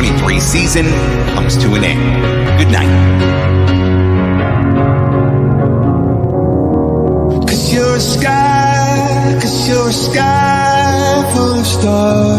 2023 season comes to an end. Good night. 'Cause you're a sky full of stars.